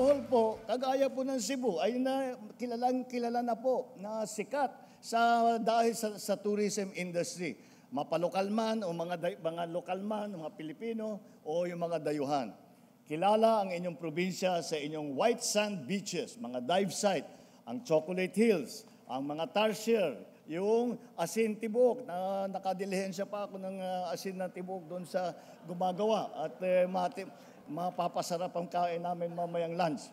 Bohol po, kagaya po ng Cebu, ay kilala na po na sikat dahil sa tourism industry. Mapalokal man o mga lokal man, mga Pilipino o yung mga dayuhan. Kilala ang inyong probinsya sa inyong white sand beaches, mga dive site, ang Chocolate Hills, ang mga tarsier, yung asin tibok, na nakadilihensya pa ako ng asin na tibok doon sa gumagawa at mapapasarap ang kain namin mamayang lunch.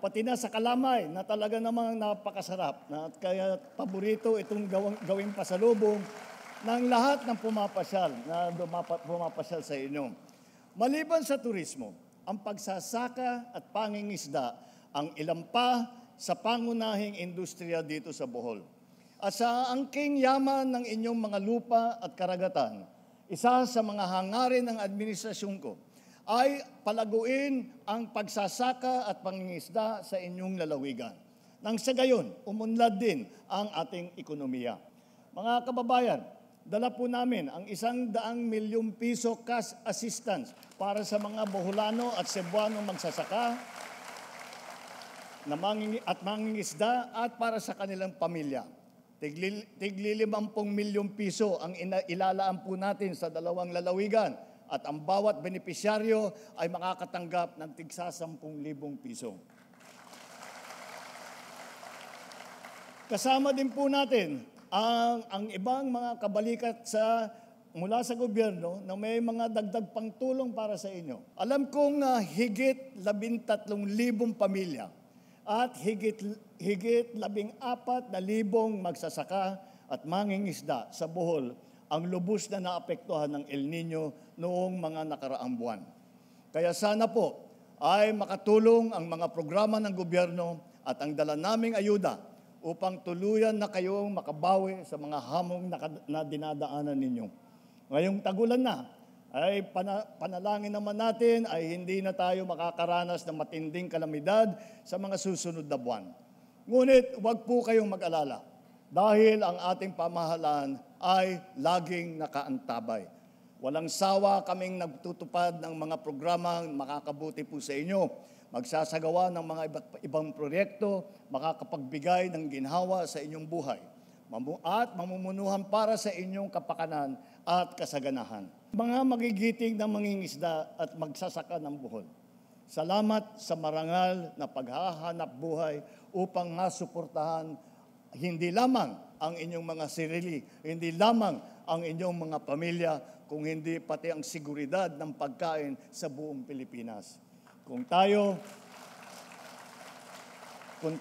Pati na sa Kalamay na talaga namang napakasarap. Kaya paborito itong gawing pasalubong ng lahat ng pumapasyal sa inyo. Maliban sa turismo, ang pagsasaka at pangingisda ang ilan pa sa pangunahing industriya dito sa Bohol. At sa angking yaman ng inyong mga lupa at karagatan, isa sa mga hangarin ng administrasyon ko ay palaguin ang pagsasaka at pangingisda sa inyong lalawigan. Nang sa gayon, umunlad din ang ating ekonomiya. Mga kababayan, dala po namin ang 100 milyong piso cash assistance para sa mga Boholano at Cebuano magsasaka at mangingisda at para sa kanilang pamilya. Tigli 50 milyong piso ang ilalaan po natin sa 2 lalawigan at ang bawat benepisyaryo ay makakatanggap ng tigsa 10,000 piso. Kasama din po natin ang ibang mga kabalikat mula sa gobyerno na may mga dagdag pang tulong para sa inyo. Alam kong higit 13,000 pamilya at higit 14,000 magsasaka at mangingisda sa Bohol ang lubos na naapektuhan ng El Nino noong mga nakaraang buwan. Kaya sana po ay makatulong ang mga programa ng gobyerno at ang dala naming ayuda upang tuluyan na kayong makabawi sa mga hamong na dinadaanan ninyo. Ngayong tagulan na, ay panalangin naman natin ay hindi na tayo makakaranas ng matinding kalamidad sa mga susunod na buwan. Ngunit huwag po kayong mag-alala dahil ang ating pamahalaan ay laging nakaantabay. Walang sawa kaming nagtutupad ng mga programang makakabuti po sa inyo. Magsasagawa ng mga ibang proyekto, makakapagbigay ng ginhawa sa inyong buhay at mamumunuhan para sa inyong kapakanan at kasaganahan. Mga magigiting na mangingisda at magsasaka ng Bohol, salamat sa marangal na paghahanap buhay upang masuportahan hindi lamang ang inyong mga sarili, hindi lamang ang inyong mga pamilya, kung hindi pati ang seguridad ng pagkain sa buong Pilipinas. Kung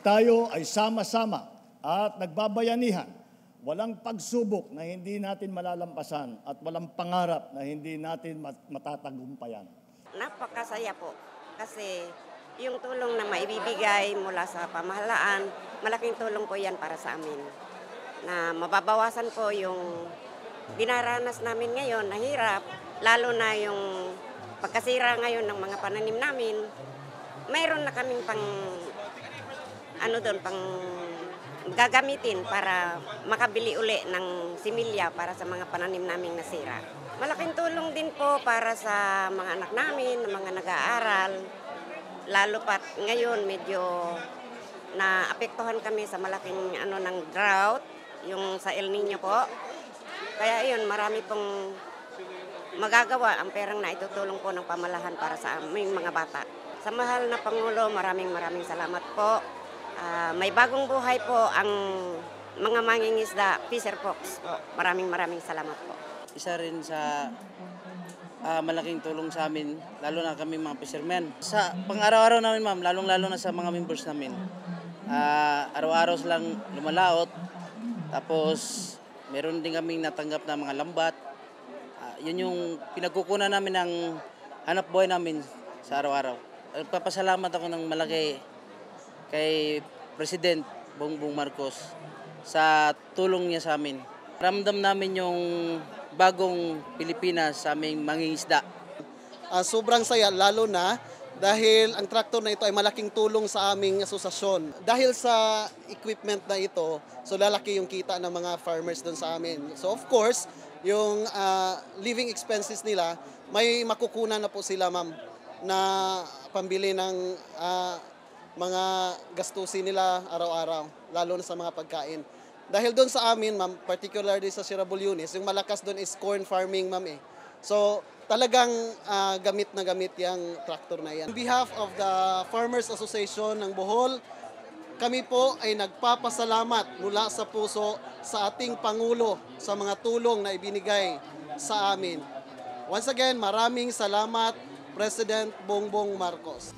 tayo ay sama-sama at nagbabayanihan, walang pagsubok na hindi natin malalampasan at walang pangarap na hindi natin matatagumpayan. Napakasaya po kasi yung tulong na maibibigay mula sa pamahalaan, malaking tulong po yan para sa amin. Na mababawasan po yung dinaranas namin ngayon na hirap, lalo na yung pagkasira ngayon ng mga pananim namin. Mayroon na kaming pang gagamitin para makabili uli ng similya para sa mga pananim naming nasira. Malaking tulong din po para sa mga anak namin, mga nag-aaral. Lalo pat ngayon medyo naapektuhan kami sa malaking ng drought, yung sa El Nino po. Kaya yun, marami pong magagawa ang perang na itutulong po ng pamalahan para sa aming mga bata. Sa mahal na Pangulo, maraming salamat po. May bagong buhay po ang mga mangingisda, Fisher Folks po. Maraming salamat po. Isa rin sa malaking tulong sa amin, lalo na kami mga fishermen. Sa pang-araw-araw namin ma'am, lalong-lalo na sa mga members namin. Araw-araw silang lumalaot, tapos meron din kaming natanggap na mga lambat. Yun yung pinagkukunan namin ng hanap buhay namin sa araw-araw. Nagpapasalamat ako ng malaki kay President Bongbong Marcos sa tulong niya sa amin. Ramdam namin yung bagong Pilipinas sa aming mangingisda. Sobrang saya, lalo na dahil ang traktor na ito ay malaking tulong sa aming asosasyon. Dahil sa equipment na ito, so lalaki yung kita ng mga farmers doon sa amin. So of course, yung living expenses nila, may makukunan na po sila ma'am na pambili ng mga gastusin nila araw-araw, lalo na sa mga pagkain. Dahil doon sa amin, ma'am, particularly sa Sierra Bulyones, yung malakas doon is corn farming, ma'am eh. So, talagang gamit na gamit yung tractor na yan. On behalf of the Farmers Association ng Bohol, kami po ay nagpapasalamat mula sa puso sa ating Pangulo sa mga tulong na ibinigay sa amin. Once again, maraming salamat, President Bongbong Marcos.